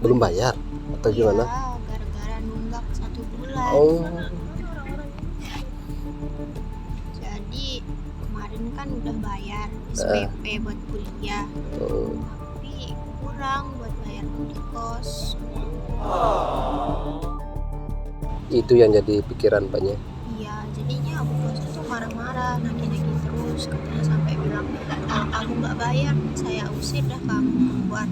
Belum bayar atau gimana? Iya, gara-gara nunggak 1 bulan. Oh, Jadi kemarin kan udah bayar SPP buat kuliah, oh. tapi kurang buat bayar di kos. Itu yang jadi pikiran Mbaknya. Iya, jadinya bu kosnya tuh marah-marah, nagih-nagih terus, katanya sampai bilang kalau kamu nggak bayar, saya usir dah kamu keluar.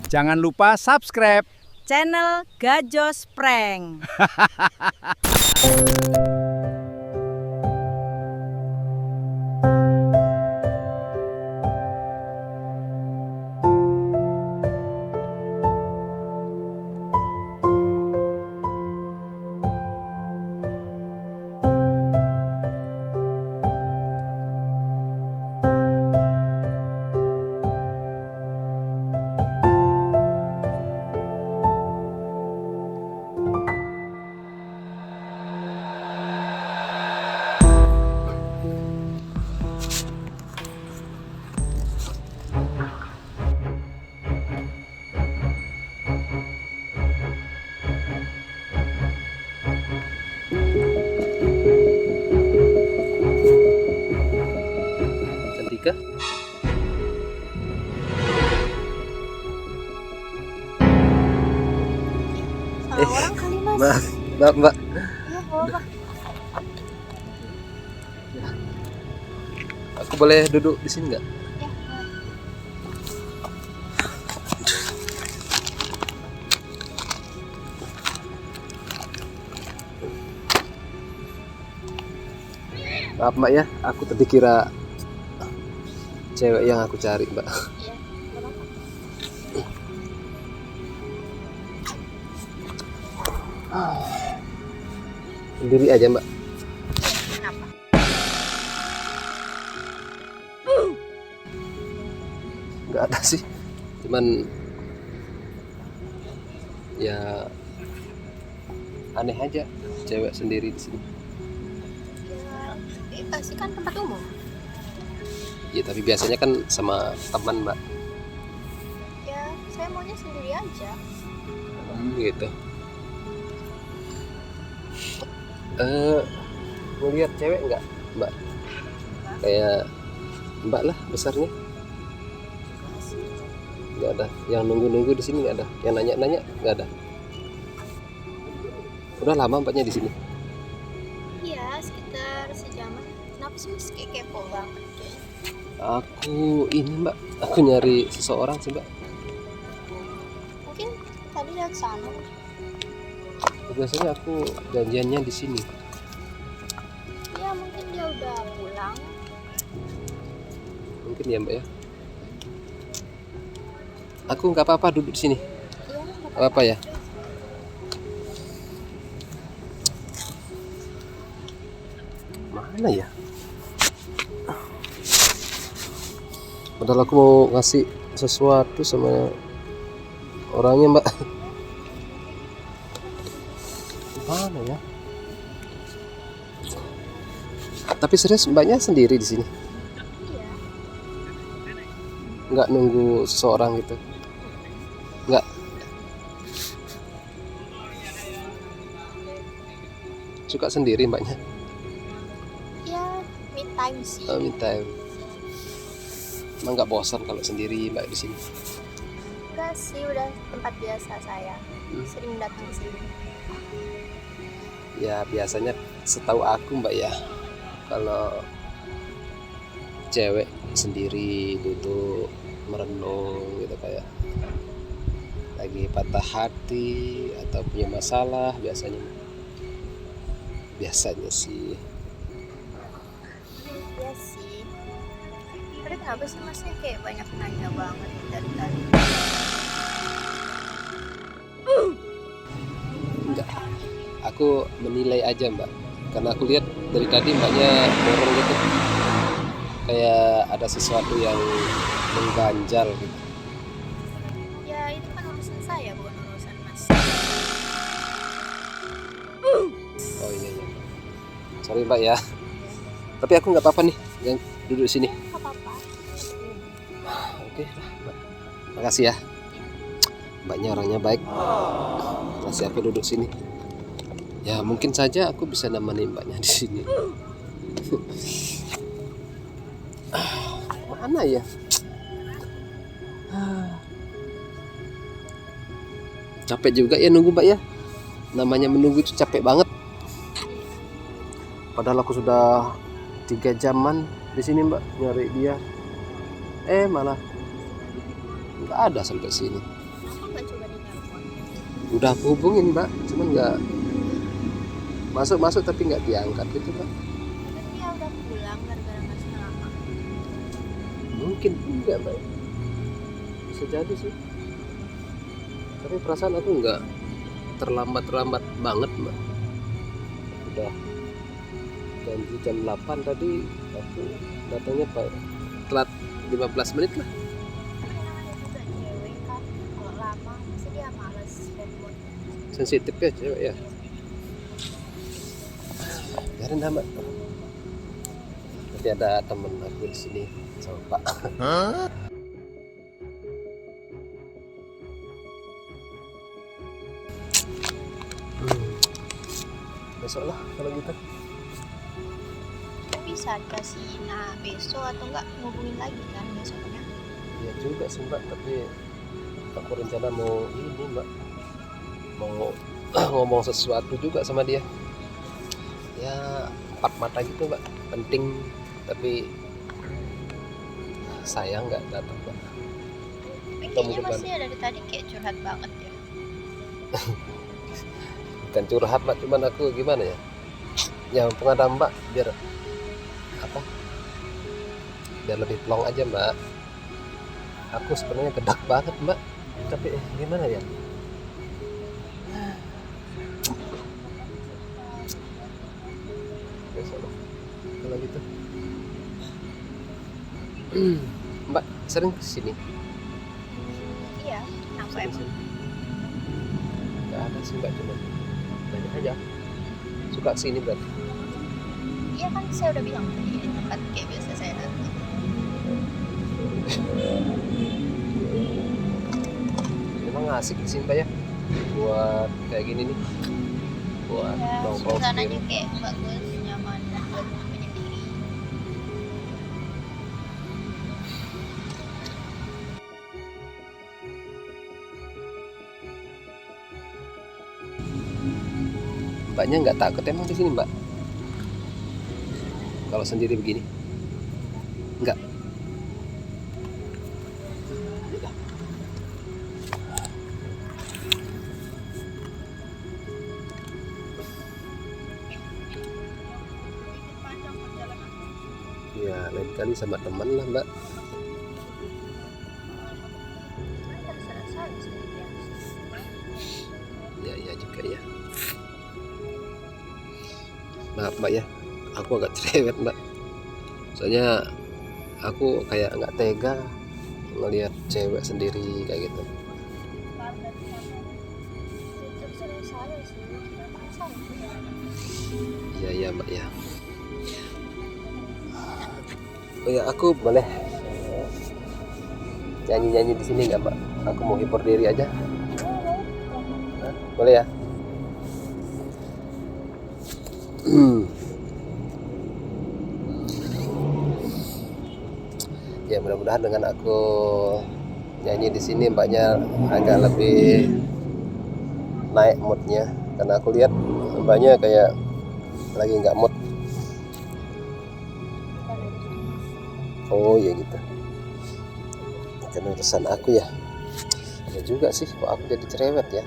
Jangan lupa subscribe channel Gajos Prank. Cantika? Salah orang kali mas. Mbak. Iya bawa. Aku boleh duduk di sini nggak? Ya, Maaf Mbak ya, aku tadi kira cewek yang aku cari Mbak. iya. Sendiri aja Mbak. Kenapa? Nggak ada sih, cuman ya aneh aja cewek sendiri di sini. Ya, pasti kan tempat umum. Ya tapi biasanya kan sama teman Mbak. Ya, saya maunya sendiri aja. Gitu. Mau lihat cewek nggak Mbak? Kayak Mbak lah besarnya. Nggak ada. Yang nunggu-nunggu di sini nggak ada. Yang nanya-nanya nggak ada. Udah lama Mbaknya di sini. Iya, sekitar sejaman. Kenapa sih mas kayak kepo banget? Aku ini Mbak, aku nyari seseorang sih Mbak. Mungkin tadi lihat sana. Biasanya aku janjiannya di sini. Ya mungkin dia udah pulang. Mungkin ya Mbak ya. Aku nggak apa-apa duduk di sini. Iya, Nggak apa-apa ya. Mana ya? Padahal aku mau ngasih sesuatu sama orangnya Mbak. Mana ya? Tapi serius Mbaknya sendiri di sini? Iya. Nggak nunggu seseorang gitu? Nggak? Suka sendiri Mbaknya? Ya, me time sih. Me time. Emang nggak bosan kalau sendiri Mbak di sini? Enggak sih, udah tempat biasa saya. Sering datang sini. Ya biasanya setahu aku Mbak ya, kalau cewek sendiri duduk merenung gitu kayak lagi patah hati atau punya masalah biasanya sih. Iya sih. Tapi kenapa sih masnya kayak banyak nanya banget dari tadi? Enggak, aku menilai aja Mbak, karena aku lihat dari tadi Mbaknya dorong gitu, kayak ada sesuatu yang mengganjal gitu. Ya itu kan urusan saya, bukan urusan mas. Oh iya. Sorry Mbak ya. Tapi aku nggak apa-apa nih yang duduk sini. Nggak apa-apa. Oke lah Mbak. Makasih ya. Mbaknya orangnya baik. Masih aku duduk sini. Ya mungkin saja aku bisa nemenin mbaknya di sini. Mana ya? Capek juga ya nunggu mbak ya. Namanya menunggu itu capek banget. Padahal aku sudah 3 jaman di sini mbak nyari dia. Malah nggak ada sampai sini. Kenapa nggak coba di telepon? Udah aku hubungin mbak, cuman nggak masuk tapi nggak diangkat gitu mbak. Kan dia udah pulang gara-gara masih lama. Mungkin enggak mbak, bisa jadi sih. Tapi perasaan aku nggak terlambat banget mbak. Udah janji jam 8 tadi, aku datangnya telat 15 menit lah. Namanya juga cewek kan, kalau lama pasti dia males dan buat. Sensitif ya cewek ya. Biarin dah mbak. Nanti ada temen aku di sini sama Pak. Besok lah kalau gitu. Kita bisa dikasih besok atau enggak ngubungin lagi kan besoknya. Iya juga sih mbak, tapi aku rencana mau ini mbak, mau ngomong sesuatu juga sama dia. Ya 4 mata gitu mbak, penting, tapi sayang nggak datang mbak. Tapi Atau kayaknya mungkin masih dari tadi kayak curhat banget ya. Bukan curhat mbak, cuman aku gimana ya, ya mumpung ada mbak biar apa, biar lebih plong aja mbak. Aku sebenarnya gedak banget mbak, tapi gimana ya, besok lah kalau gitu. Mbak sering kesini? Iya, kenapa emang? Nggak ada sih mbak, cuma banyak aja suka kesini berarti. Iya kan saya udah bilang tadi di tempat kayak biasa saya datang. Memang asik di sini mbak ya, buat kayak gini nih, buat Ya, nongkrong suasananya sendiri. kayak bagus, nyaman dan buat menyendiri. Mbaknya nggak takut emang di sini mbak kalau sendiri begini? Nggak? Yaudah. Sedikit panjang perjalanan. Ya lain kali sama teman lah mbak. Kan terserah saya sendirian. Ya juga ya. Maaf mbak ya, aku agak cerewet mbak, soalnya aku kayak nggak tega ngelihat cewek sendiri kayak gitu. Terserah saya sih, kenapa saya perjalanan? Iya mbak ya. Oh ya, aku boleh nyanyi di sini nggak mbak? Aku mau hibur diri aja. Hah? Boleh ya? Ya mudah-mudahan dengan aku nyanyi di sini mbaknya agak lebih naik moodnya, karena aku lihat mbaknya kayak lagi nggak mood. Oh ya gitu, karena urusan aku ya. Ya juga sih, kok aku jadi cerewet ya.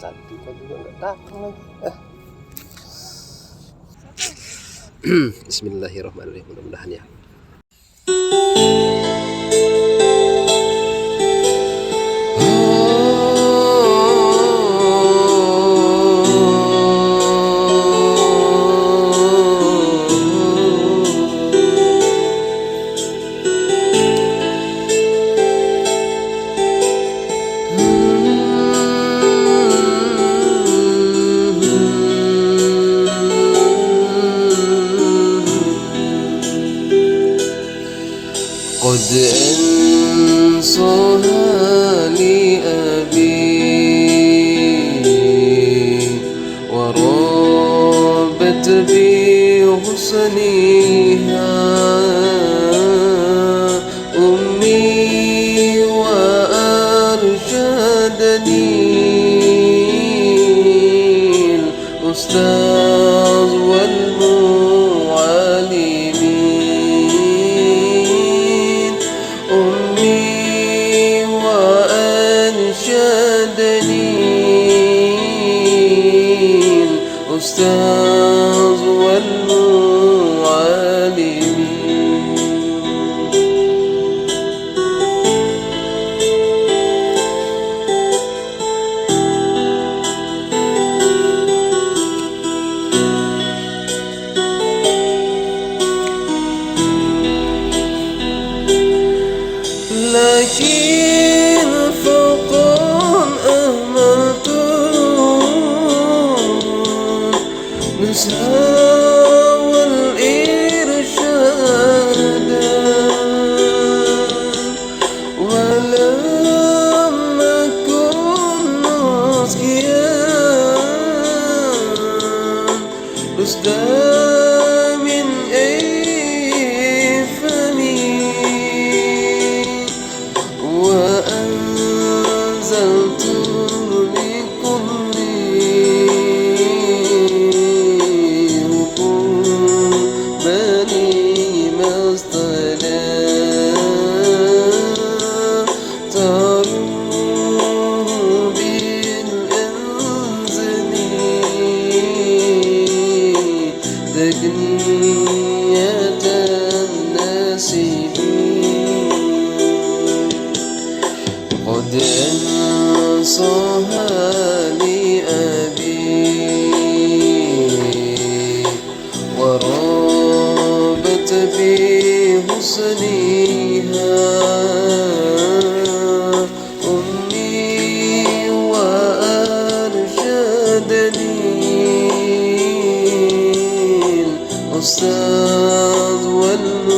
Cantika juga nggak datang lagi. Bismillahirrahmanirrahim, mudah-mudahan ya. قد أنصها لأبي ورابت بحسنها أمي وأرشدني الأستاذ والمعلمين أمي وأنشدني الأستاذ والمعلمين. لكن فوقهم أهملت نسها والإرشاد ولم أكن ناسيا لست من فمي وأنزلت لكل ركوبني مسطلا تروح بالأنزل تقنية الناسبين. قد أنصها لأبي ورابت بحسنها أمي وأرشدني الأستاذ والمعلمين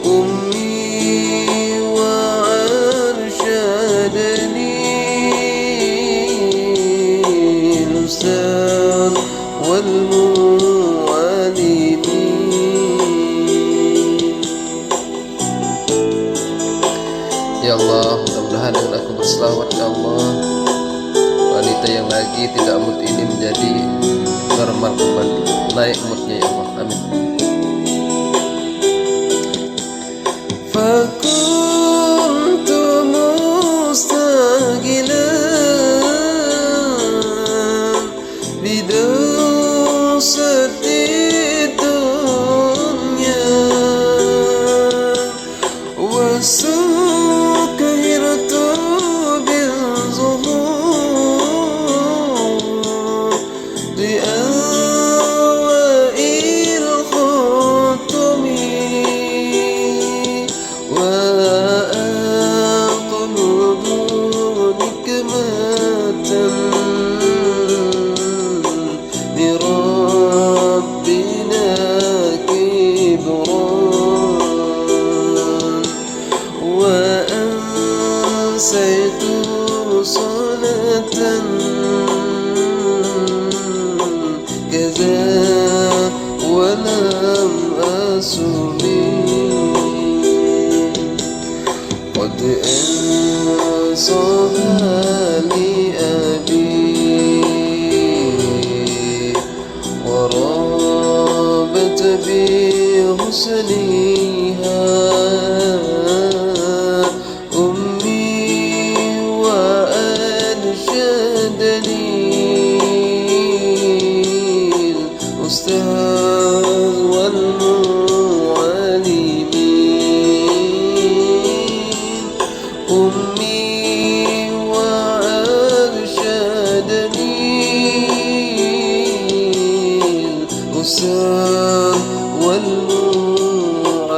أمي وأرشدني الأستاذ والمعلمين. Ya Allah, mudah-mudahan dengan aku berselawat ya Allah, wanita yang lagi tidak mood ini menjadi normal kembali, naik moodnya ya Allah, amin. فكنت مستعجلا بدوسة الدنيا وسكرت بالظهور لأوائل الخطم وأطلب نكمة لربنا كبران وأنسيت صلاة كذا ولم أسمي. قد أنصها لأبي ورابت بحسنها أمي وأرشدني الأستاذ والمعلمين أمي وأرشدني الأستاذ والمعلمين.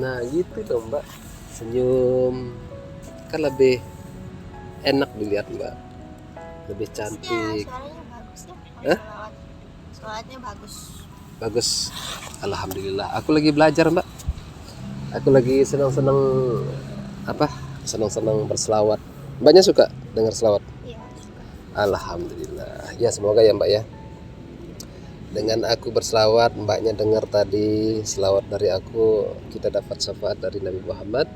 Nah gitu dong mbak, senyum kan lebih enak dilihat mbak, lebih Ya, cantik. suaranya bagus ya. Hah? Sholatnya bagus. Bagus, alhamdulillah. Aku lagi belajar mbak, aku lagi senang-senang apa, senang-senang berselawat. Mbaknya suka dengar selawat? Iya, suka. Alhamdulillah ya, semoga ya mbak ya, dengan aku berselawat mbaknya dengar tadi selawat dari aku, kita dapat syafaat dari Nabi Muhammad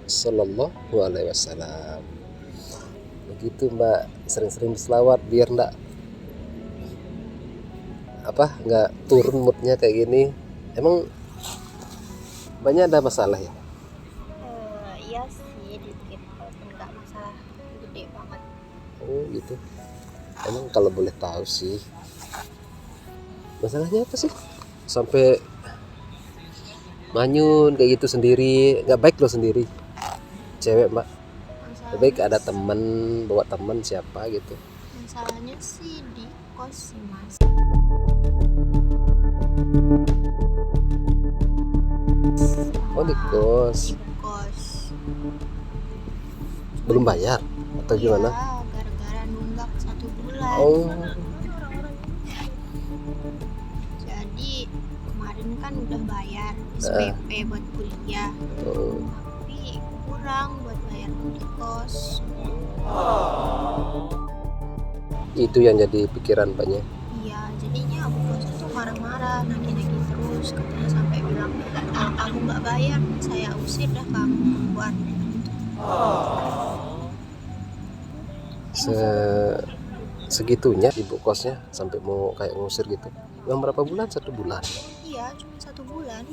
Sallallahu Alaihi Wasallam. Begitu mbak, sering-sering berselawat biar nggak turun moodnya kayak gini. Emang banyak ada masalah ya? Iya sih, dikit walaupun nggak masalah gede banget. Oh gitu. Emang kalau boleh tahu sih masalahnya apa sih sampai manyun kayak gitu sendiri? Nggak baik loh sendiri, cewek mbak. Lebih baik ada temen, bawa temen siapa gitu. Masalahnya sih di kos sih mas. Oh di kos, Di kos. belum bayar atau gimana? Iya, gara-gara nunggak 1 bulan. Oh Jadi kemarin kan udah bayar SPP buat kuliah, oh. tapi kurang buat bayar di kos. Itu yang jadi pikiran mbaknya. Iya, jadinya bu kos itu marah-marah, nagih-nagih terus, katanya sampai bilang kalau kamu nggak bayar, saya usir dah kamu keluar. Segitunya ibu kosnya sampai mau kayak ngusir gitu. Yang berapa bulan? 1 bulan. Iya, cuma 1 bulan.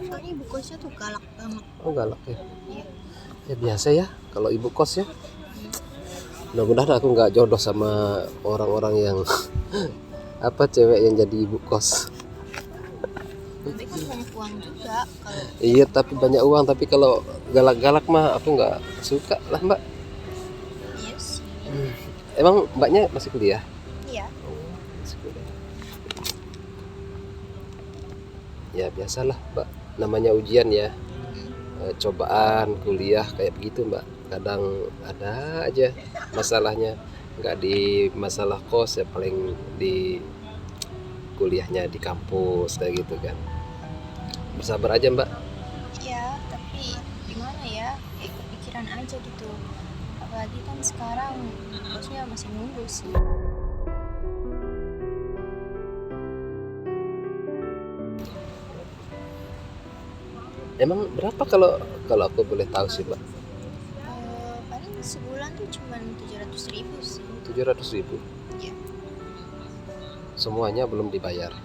Soalnya ibu kosnya tuh galak banget. Oh galak ya. Iya. Ya biasa ya kalau ibu kos ya. Mudah-mudahan aku nggak jodoh sama orang-orang yang cewek yang jadi ibu kos. Tapi kan banyak uang juga kalau. Iya tapi banyak uang, tapi kalau galak-galak mah aku nggak suka lah mbak. Iya sih. Emang mbaknya masih kuliah? Iya. Masih kuliah. Ya biasalah mbak, namanya ujian ya. Cobaan kuliah kayak begitu mbak, kadang ada aja masalahnya, nggak di masalah kos ya, paling di kuliahnya di kampus kayak gitu kan. Bersabar aja mbak. Iya, tapi gimana ya? Kayak kepikiran aja gitu. Apalagi kan sekarang bosnya masih nunggu sih. Emang berapa kalau aku boleh tahu sih mbak? Paling sebulan tuh cuma 700.000 sih. 700.000 Iya. semuanya belum dibayar.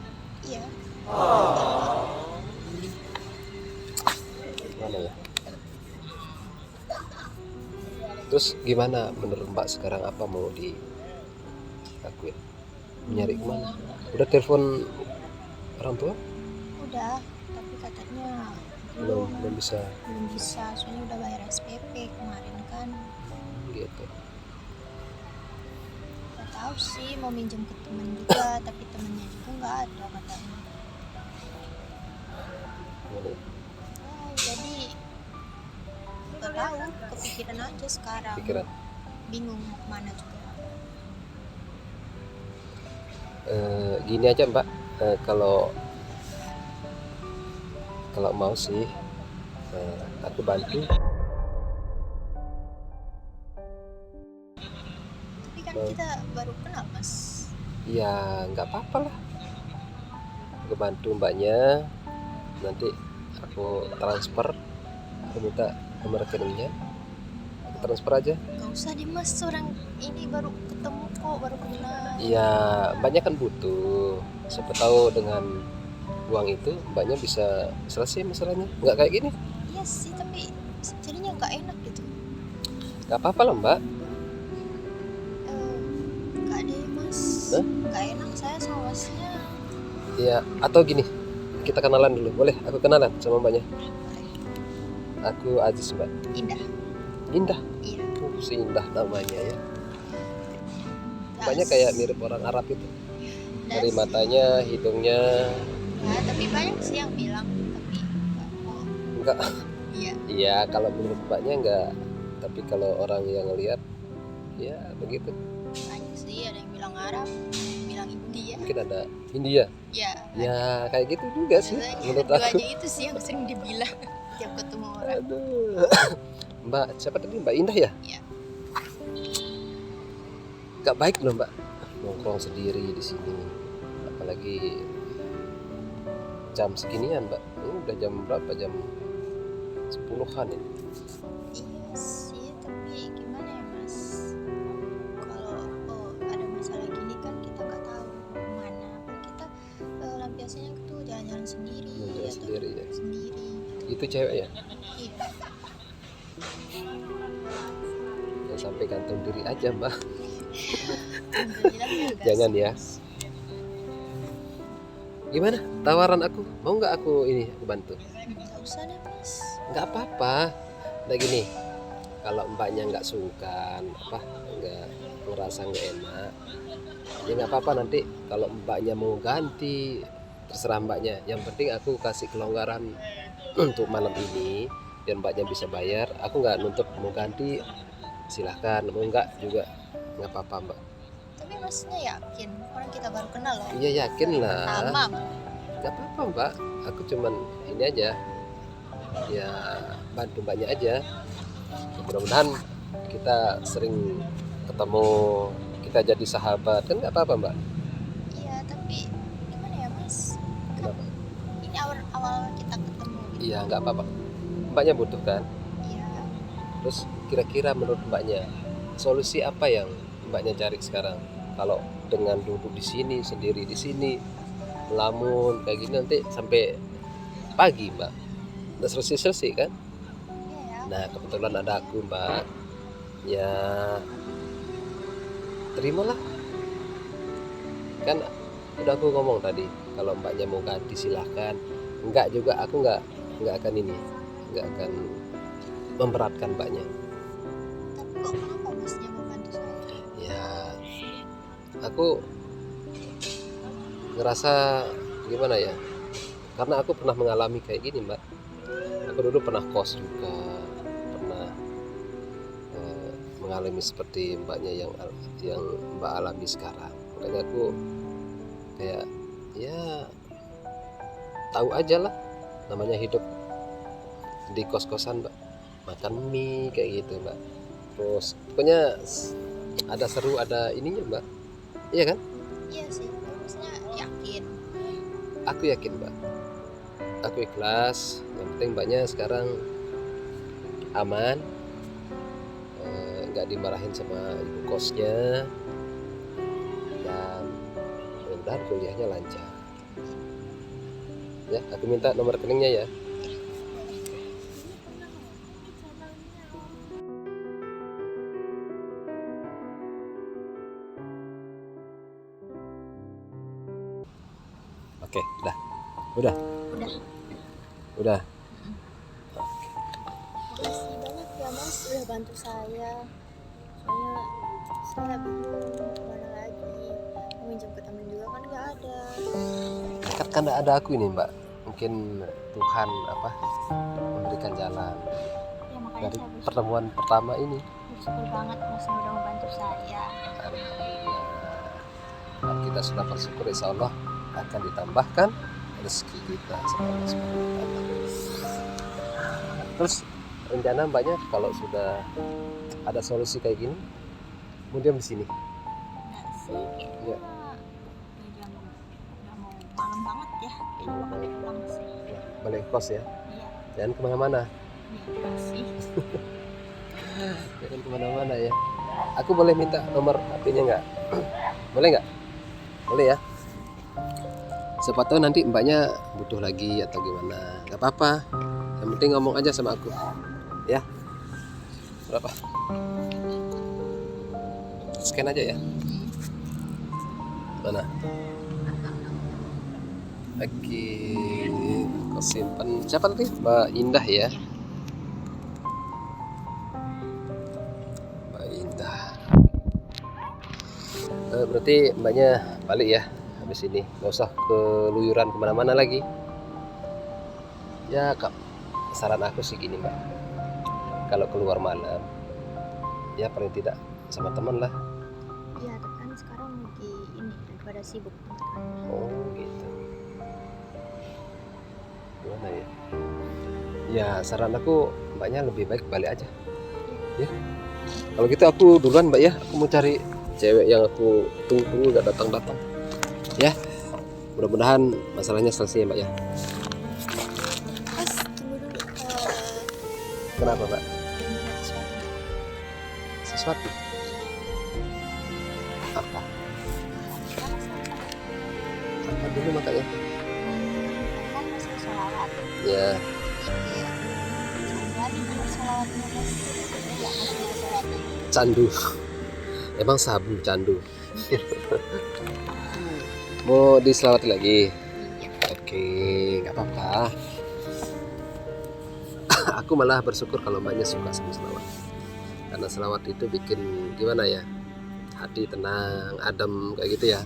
Iya. Mana ya? Terus gimana menurut mbak sekarang, apa mau dilakuin? Nyari kemana? Udah telepon orang tua? Udah, tapi katanya Belum bisa belum bisa, soalnya udah bayar SPP kemarin kan. gitu. Gak tahu sih, mau minjem ke temen juga, tapi temennya juga nggak ada katanya. Jadi nggak tahu, kepikiran aja sekarang. Pikiran. Bingung mau kemana juga. Gini aja mbak, kalau mau sih aku bantu. Tapi kan kita baru kenal mas. Ya nggak apa-apa lah, aku bantu mbaknya. Nanti aku transfer, aku minta nomor rekeningnya, aku transfer aja. Gak usah deh mas, orang ini baru ketemu kok, baru kenal. Iya, mbaknya kan butuh, siapa tahu dengan uang itu mbaknya bisa selesai masalahnya, nggak kayak gini. Iya sih, tapi jadinya nggak enak gitu. Nggak apa-apa lah mbak. Nggak deh mas. Hah? Nggak enak saya sama masnya. Ya atau gini, kita kenalan dulu, boleh? Aku kenalan sama mbaknya. Aku Aziz mbak. Indah. Indah. Iya. Si Indah namanya ya. Mbaknya Das. kayak mirip orang Arab itu, dari Das. matanya, hidungnya. Ya, tapi banyak sih yang bilang, tapi nggak mau. Enggak. Iya. Iya, kalau menurut mbaknya enggak. Tapi kalau orang yang ngelihat, ya begitu. Banyak sih, ada yang bilang Arab, bilang India. Mungkin ada India. Ya. Ya kayak gitu juga sih Biasanya menurut aku. keduanya itu sih yang sering dibilang tiap ketemu orang. Aduh. Mbak, siapa tadi? Mbak Indah ya? Iya. Gak baik loh mbak nongkrong sendiri di sini. Apalagi jam seginian mbak. Ini udah jam berapa? Jam 10-an ini. Iya sih, tapi gimana ya mas? Kalau ada masalah gini kan kita nggak tahu kemana. Kita biasanya tuh jalan-jalan sendiri. Jalan atau sendiri ya? Sendiri. Itu cewek ya? Iya. Jangan sampai gantung diri aja mbak. Alhamdulillah enggak Jangan sih, ya. Mas. Gimana tawaran aku? Mau nggak aku ini aku bantu? Nggak usah deh mas. Nggak apa-apa. Nah gini, kalau mbaknya nggak sungkan, nggak ngerasa nggak enak, ya nggak apa-apa. Nanti kalau mbaknya mau ganti, terserah mbaknya. Yang penting aku kasih kelonggaran untuk malam ini, dan mbaknya bisa bayar. Aku nggak nuntut mau ganti, silahkan. Mau nggak juga nggak apa-apa mbak. Tapi masnya yakin orang kita baru kenal loh. Iya yakin lah. Sama. Nggak apa-apa mbak. Aku cuman ini aja, ya bantu mbaknya aja. Mudah-mudahan kita sering ketemu, kita jadi sahabat, kan nggak apa-apa mbak. Iya, tapi gimana ya mas? Kenapa? Ini awal kita ketemu. Gitu. Iya nggak apa-apa. Mbaknya butuh kan. Iya. Terus kira-kira menurut mbaknya solusi apa yang mbaknya cari sekarang? Kalau dengan duduk di sini sendiri di sini melamun kayak gini nanti sampai pagi mbak, nggak selesai kan? Iya ya. Nah kebetulan ada aku mbak, ya terimalah. Kan udah aku ngomong tadi, kalau mbaknya mau ganti silahkan. Enggak juga, aku nggak akan ini, nggak akan memberatkan mbaknya. Tapi kok kenapa masnya mau bantu saya? Ya aku ngerasa gimana ya, karena aku pernah mengalami kayak gini mbak. Aku dulu pernah kos juga, pernah mengalami seperti mbaknya yang mbak alami sekarang. Makanya aku kayak ya tahu aja lah namanya hidup di kos-kosan mbak, makan mie kayak gitu mbak. Terus pokoknya ada seru ada ininya mbak, iya kan? Iya sih, tapi masnya yakin. Aku yakin mbak, aku ikhlas. Yang penting mbaknya sekarang aman, nggak dimarahin sama ibu kosnya, dan mudah-mudahan kuliahnya lancar ya. Aku minta nomor rekeningnya ya. Oke, udah. Udah. Makasih banyak ya mas udah bantu saya. Soalnya saya bingung mau kemana lagi. Mau minjem ke temen juga kan nggak ada. Karena ada aku ini mbak, mungkin Tuhan memberikan jalan Ya makanya dari saya bersyukur, pertemuan pertama ini. bersyukur banget mas yang udah membantu saya. Kalau kita sudah bersyukur, insya Allah akan ditambahkan rezeki kita sama Allah Subhanahu wa Ta'ala. Terus rencana mbaknya kalau sudah ada solusi kayak gini, mau diam di sini? Nggak sih, kayaknya Ya. udah mau malam banget ya. Kayaknya bakal pulang sih. Balik kos ya, Iya, jangan kemana-mana. iya sih. Jangan kemana-mana ya. Aku boleh minta nomor HP-nya nggak? Boleh nggak? Boleh ya. Siapa tahu nanti mbaknya butuh lagi atau gimana. Nggak apa-apa. Yang penting ngomong aja sama aku. Ya. Berapa? Scan aja ya. Mana? Oke. Aku simpan. Siapa tadi? Mbak Indah ya. Mbak Indah. Berarti mbaknya balik ya habis ini, nggak usah keluyuran kemana-mana lagi ya kak. saran aku sih gini mbak, kalau keluar malam ya paling tidak sama teman lah. Iya, tapi kan sekarang lagi ini daripada sibuk kan. Oh gitu, gimana ya? Ya saran aku mbaknya lebih baik balik aja ya. Kalau gitu aku duluan mbak ya, aku mau cari cewek yang aku tunggu gak datang-datang ya. Mudah-mudahan masalahnya selesai ya mbak ya. Mas, tunggu dulu. Kenapa mbak? Ada sesuatu. Sesuatu apa? Apa dulu makanya? Kan masih sholawat. Ya Iya. Jangan bener sholawatnya mas. Ya, masih sholat. candu. Emang sabu candu. Mau diselawati lagi? Oke, nggak apa-apa. Aku malah bersyukur kalau mbaknya suka sama selawat, karena selawat itu bikin gimana ya, hati tenang, adem kayak gitu ya.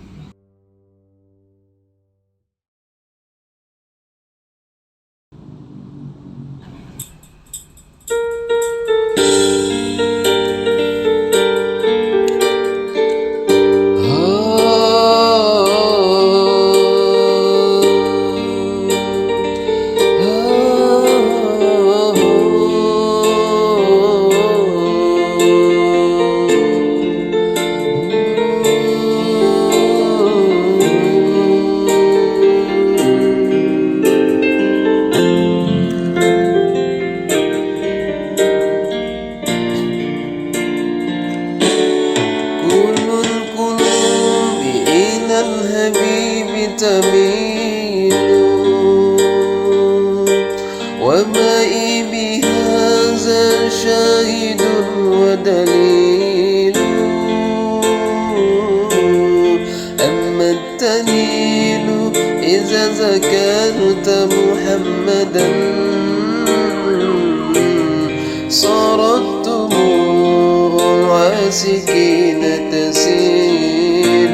كل القلوب إلى الحبيب تميل، ومائي بهذا شاهد ودليل. أما الدليل إذا ذكرت محمدا صارت دموع العاشقين تسيل.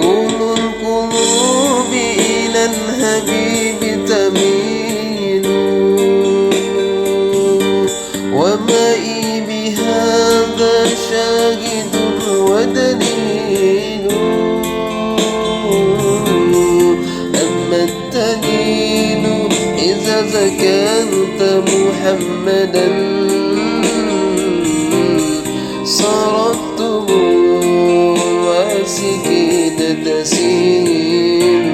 كل القلوب إلى الحبيب تميل، ومائي بهذا شاهد ودليل. أما الدليل إذا ذكرت محمدا صارت دموع العاشقين تسيل.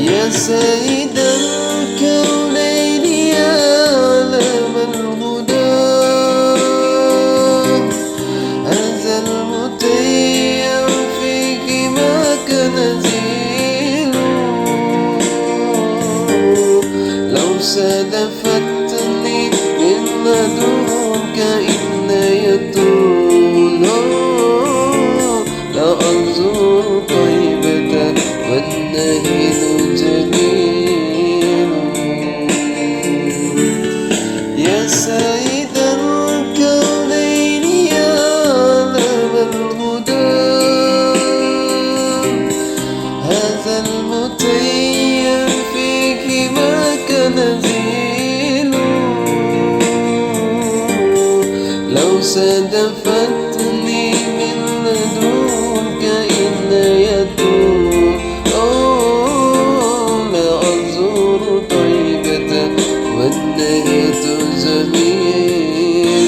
يا سيد الكونين يا علم الهدى، هذا المتيم فيك ما كنزيل. لو صادفتني من لدنك إناية لأنظر طيبة والنهل جميل. يا سيد الكونين يا علم الهدى، هذا المتيم فيك ما كنزيل. لو صادفتني من لدنك إناية لأزور طيبة والنهية زميل.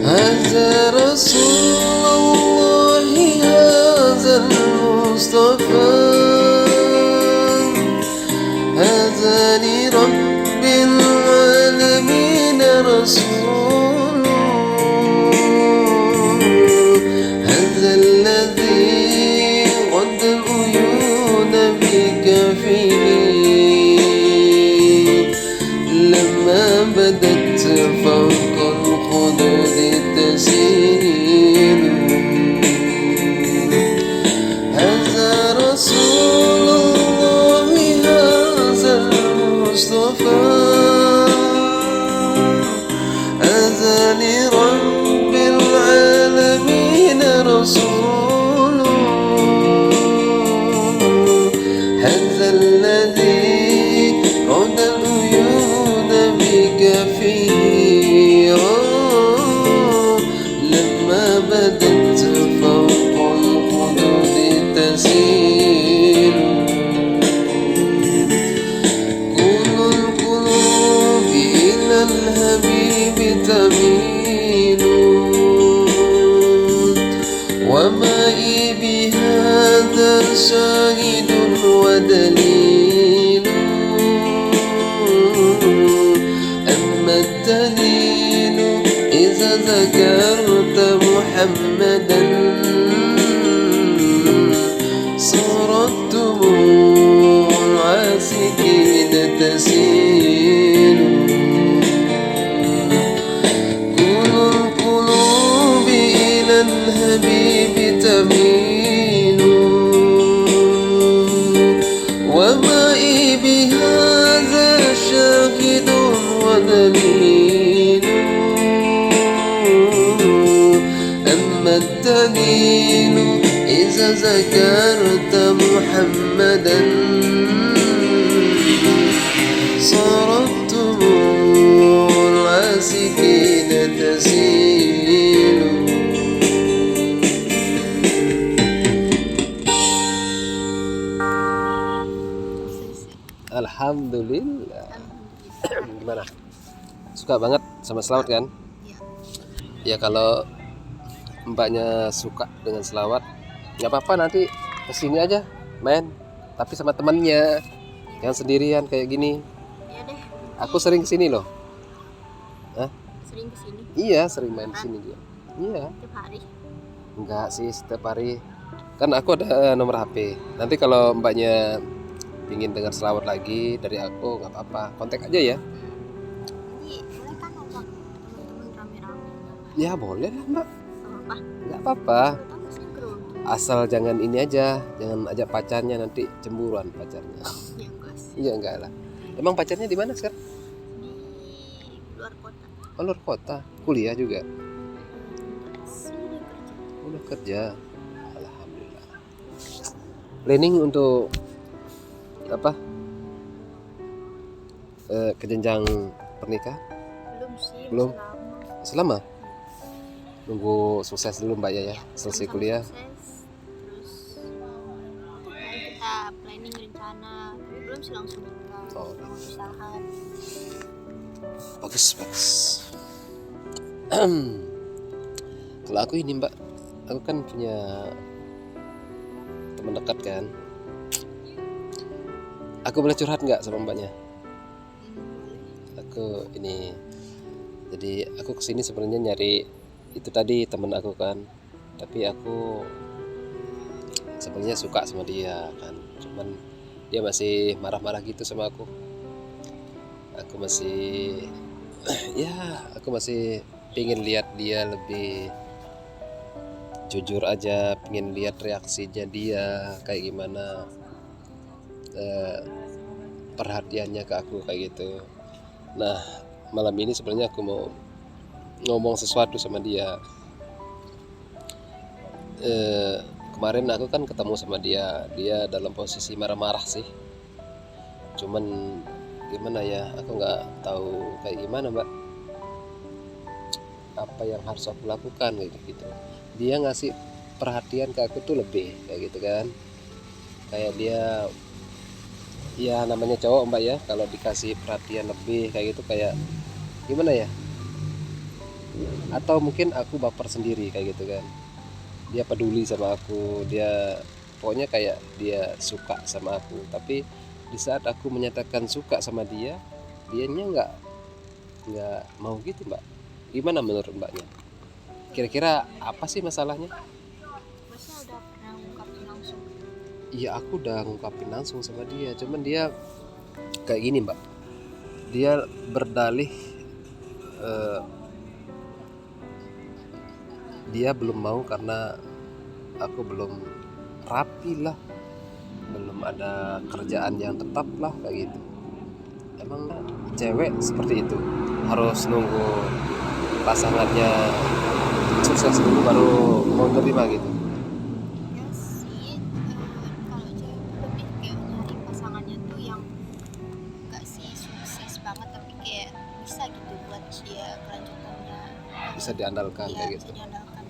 هذا رسول الله هذا المصطفى، هذا لرب تميل ومائي بهذا شاهد ودليل أما الدليل إذا ذكرت محمدا صارت دموع العاشقين تسيل كل القلوب إلى الحبيب تميل ومائي بهذا شاهد ودليل أما الدليل إذا ذكرت محمدا صارت دموع العاشقين تسيل. Alhamdulillah. Gimana? Suka banget sama selawat kan? Iya. Ya kalau mbaknya suka dengan selawat, nggak apa-apa, nanti kesini aja main, tapi sama temannya, jangan sendirian kayak gini. Iya deh. Aku sering kesini loh. Sering kesini Iya, sering main kesini dia. Iya. tiap hari. Enggak sih setiap hari. Kan aku ada nomor HP. Nanti kalau mbaknya ingin dengar selawat lagi dari aku, nggak apa-apa, kontak aja ya. Jadi boleh kan ngajak teman-teman rame-rame? Ya boleh lah mbak, Apa? nggak apa-apa. Kita masih grogi. Asal jangan ini aja, jangan ajak pacarnya, nanti cemburuan pacarnya. Ya enggak sih. Iya enggak lah. Emang pacarnya di mana sekarang? Di luar kota. Oh, luar kota, kuliah juga. Sih dia kerja. Udah kerja. Alhamdulillah. Planning untuk apa? Ke jenjang pernikahan? Belum sih. Belum. Masih Selama? lama. Nunggu sukses dulu mbak ya, selesai Sama-sama kuliah. sukses. Terus mari kita planning rencana. Tapi belum sih langsung nikah. Oh. Mau usaha. Bagus, bagus. Kalau aku ini mbak, aku kan punya teman dekat kan. Aku boleh curhat nggak sama mbaknya? Boleh. Aku ini, jadi aku kesini sebenarnya nyari itu tadi teman aku kan, tapi aku sebenarnya suka sama dia kan, cuman dia masih marah-marah gitu sama aku. Aku masih ya aku masih pengen lihat dia lebih jujur aja, pengen lihat reaksinya dia kayak gimana, perhatiannya ke aku kayak gitu. Nah malam ini sebenarnya aku mau ngomong sesuatu sama dia. Kemarin aku kan ketemu sama dia dalam posisi marah-marah sih, cuman gimana ya, aku nggak tahu kayak gimana mbak, apa yang harus aku lakukan kayak gitu. Dia ngasih perhatian ke aku tuh lebih kayak gitu kan, kayak dia ya namanya cowok mbak ya, kalau dikasih perhatian lebih kayak gitu kayak gimana ya, atau mungkin aku baper sendiri kayak gitu kan. Dia peduli sama aku, dia pokoknya kayak dia suka sama aku, tapi di saat aku menyatakan suka sama dia, dianya nggak mau gitu mbak. Gimana menurut mbaknya, kira-kira apa sih masalahnya? Masnya udah pernah ngungkapin langsung? Iya aku udah ngungkapin langsung sama dia, cuman dia kayak gini mbak, dia berdalih dia belum mau karena aku belum rapi lah, belum ada kerjaan yang tetap lah kayak gitu. Emang cewek seperti itu harus nunggu pasangannya sukses dulu baru mau terima gitu? Ya sih, kalau cewek tuh lebih kayak nyari pasangannya tuh yang gak sih sukses banget, tapi kayak bisa gitu buat dia kelanjutannya. Bisa diandalkan Iya, kayak bisa gitu diandalkan.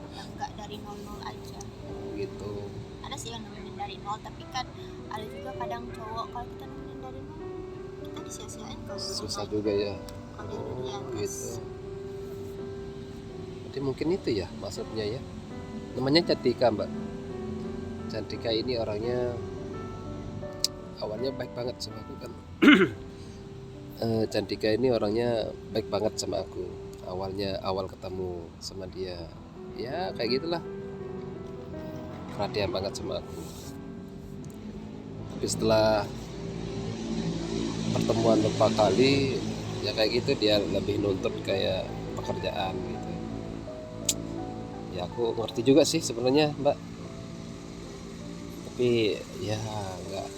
Yang gak dari nol-nol aja. gitu. Ada sih yang nemenin dari nol, tapi kan ada juga kadang cowok kalau kita nemenin dari nol kita disia-siain kalau Susah juga ya. kalau dia udah di atas. Gitu. Jadi mungkin itu ya maksudnya ya. Namanya Cantika, Mbak. Cantika ini orangnya awalnya baik banget sama aku kan. Cantika ini orangnya baik banget sama aku. Awal ketemu sama dia, ya kayak gitulah, perhatian banget sama aku. Tapi setelah pertemuan beberapa kali, ya kayak gitu, dia lebih nuntut kayak pekerjaan gitu. Ya aku ngerti juga sih sebenarnya, Mbak. Tapi ya nggak,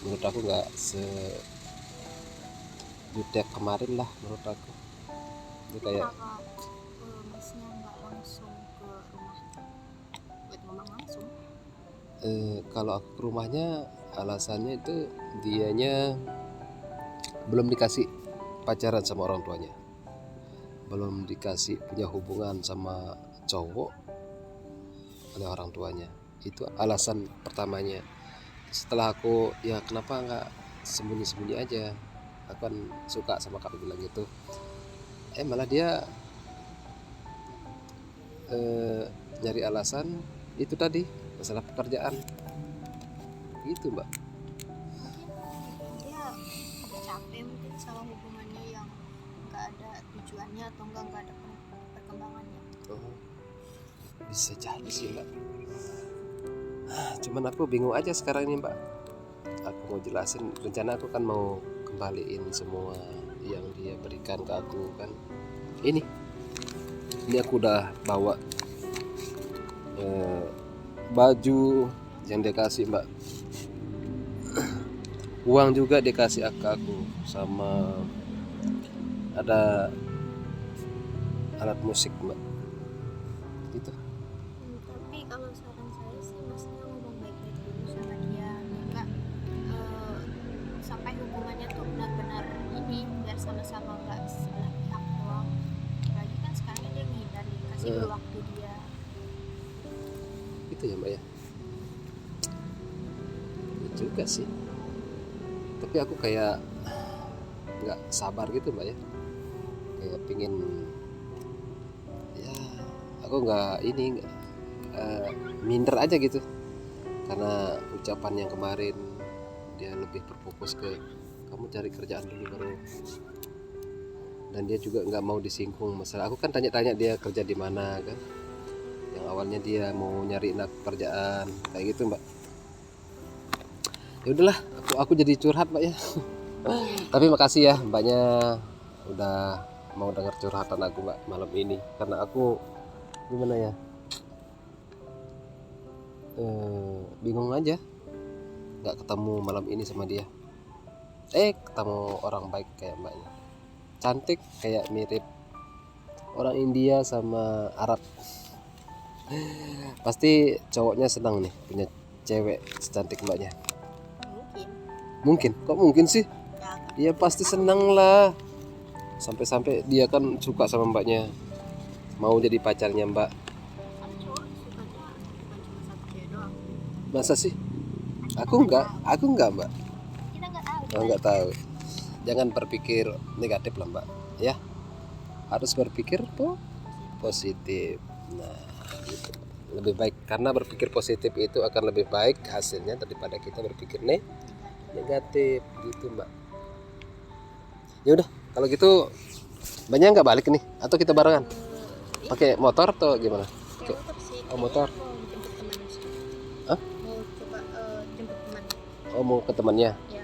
menurut aku nggak sejutek kemarin lah menurut aku. Itu kayak Kenapa masnya nggak langsung ke rumahnya buat ngomong langsung? kalau aku ke rumahnya alasannya itu dianya belum dikasih pacaran sama orang tuanya, belum dikasih punya hubungan sama cowok oleh orang tuanya. Itu alasan pertamanya. Setelah aku, ya kenapa nggak sembunyi-sembunyi aja, aku kan suka sama kamu, bilang gitu. Malah dia nyari alasan itu tadi, masalah pekerjaan gitu, Mbak. Mungkin dia udah capek mungkin sama hubungannya yang nggak ada tujuannya atau nggak ada perkembangannya. Oh, bisa jadi sih, Mbak. Cuman aku bingung aja sekarang ini, Mbak. Aku mau jelasin, rencana aku kan mau kembaliin semua yang dia berikan ke aku kan. Ini aku udah bawa baju yang dia kasih, Mbak. Uang juga dikasih ke aku, sama ada alat musik, Mbak. Gitu. Tapi kalau saran saya sih masnya ngomong baik-baik dulu sama dia, enggak sampai hubungannya tuh benar-benar ini, biar sama-sama nggak sebelah pihak doang. Apalagi kan sekarang dia ngehindar nih, kasih dulu waktu dia. Gitu ya, Mbak ya. Itu juga sih. Tapi aku kayak nggak sabar gitu, Mbak ya. Kayak pingin, ya aku nggak minder aja gitu, karena ucapan yang kemarin dia lebih berfokus ke kamu cari kerjaan dulu baru, dan dia juga nggak mau disinggung masalah. Aku kan tanya-tanya dia kerja di mana kan, yang awalnya dia mau nyari kerjaan kayak gitu, Mbak. Ya udahlah, aku jadi curhat, Mbak ya. Tapi makasih ya Mbaknya udah mau dengar curhatan aku, Mbak, malam ini, karena aku gimana ya, bingung aja nggak ketemu malam ini sama dia. Ketemu orang baik kayak Mbaknya, cantik, kayak mirip orang India sama Arab. Pasti cowoknya senang nih punya cewek secantik Mbaknya. Mungkin kok mungkin sih, dia pasti senang lah, sampai dia kan suka sama Mbaknya, mau jadi pacarnya Mbak. Masa sih? Aku enggak, Mbak. Kita nggak tahu. Nggak tahu. Jangan berpikir negatif lah, Mbak. Ya, harus berpikir positif. Nah, gitu. Lebih baik, karena berpikir positif itu akan lebih baik hasilnya daripada kita berpikir negatif, gitu, Mbak. Ya udah, kalau gitu Mbaknya nggak balik nih, atau kita barengan? Pakai motor atau gimana? Pakai motor. Hah? Mau coba jemput teman. Oh, mau ke temannya? Ya.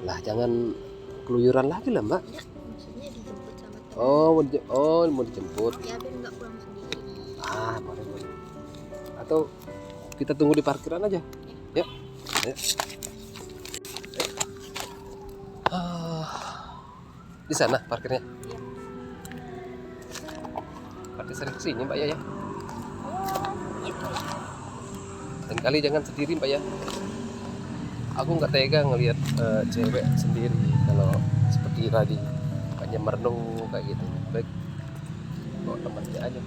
Lah, jangan keluyuran lagi lah, Mbak. Ya, maksudnya dijemput sama teman. Mau dijemput. Ya, biar nggak pulang sendiri. Boleh. Atau kita tunggu di parkiran aja. Ya. Di sana parkirnya. Iya. Berarti sering kesini, Mbak ya. Itulah. Dan kali jangan sendiri, Mbak ya. Aku nggak tega ngelihat cewek sendiri kalau seperti tadi, hanya merenung kayak gitu. Baik, bawa temannya aja.